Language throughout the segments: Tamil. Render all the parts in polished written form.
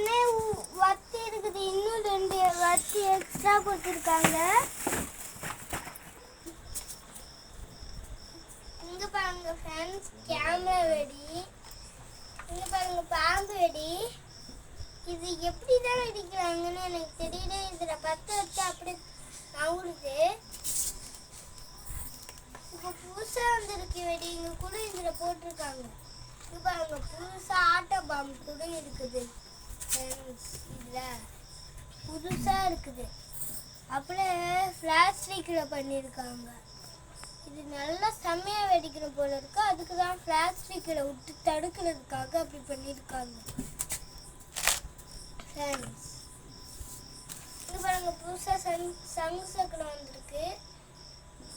ஏற்கனவே வத்தி இருக்குது, இன்னும் 2 வத்தி எக்ஸ்ட்ரா கொடுத்துருக்காங்க. இங்க பாருங்க ஃப்ரெண்ட்ஸ், கேமரா வெடி. இங்க பாருங்க பாம்பு வெடி. இது எப்படி தான் வெடிக்கிறாங்கன்னு எனக்கு தெரியல. இதுல பத்த வச்சு அப்படி நவுடுது. இப்போ புதுசா வந்திருக்கு வெடி, இங்க கூட இதுல போட்டிருக்காங்க. இங்க பாருங்க புதுசா ஆட்டோ பாம்பு கூட இருக்குது. இதுல புதுசா இருக்குது. அப்படியே பிளாஸ்டிக்ல பண்ணிருக்காங்க. இது நல்லா செம்மையா வெடிக்கணும் போல இருக்கு. அதுக்கு தான் பிளாஸ்டிக்ல விட்டு தடுக்கிறதுக்காக அப்படி பண்ணிருக்காங்க. இங்க பாருங்க புதுசா சங்கு சக்கரம் வந்திருக்கு.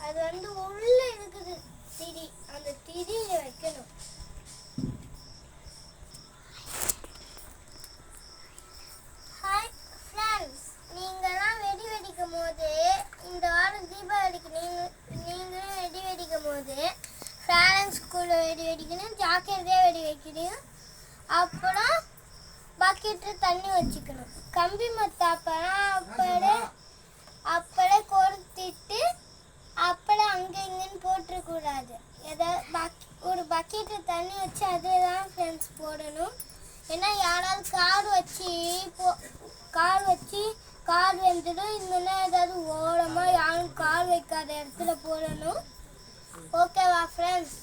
அது உள்ள இருக்குது திரி. அந்த திரியில வைக்கணும். ஹாய் ஃப்ரெண்ட்ஸ், நீங்களாம் வெடி வெடிக்கும் போது, இந்த வாரம் தீபாவளிக்கு நீங்களும் வெடி வெடிக்கும் போது ஃபேரன்ஸ் ஸ்கூலில் வெடி வெடிக்கணும், ஜாக்கிரதையாக வெடி வைக்கணும். அப்புறம் பக்கெட்டில் தண்ணி வச்சுக்கணும். கம்பி மத்தாப்பெல்லாம் அப்படே கொளுத்திட்டு அப்படே அங்கே இங்கேன்னு போட்டுறக்கூடாது. ஏதாவது ஒரு பக்கெட்டில் தண்ணி வச்சு அதில் தான் ஃப்ரெண்ட்ஸ் போடணும். ஏன்னா யாராவது கால் வச்சு கால் வெந்துடும். இல்லைன்னா ஏதாவது ஓரமாக யாரும் கால் வைக்காத இடத்துல போடணும். ஓகேவா ஃப்ரெண்ட்ஸ்?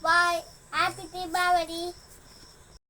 பாய். ஹாப்பி தீபாவளி.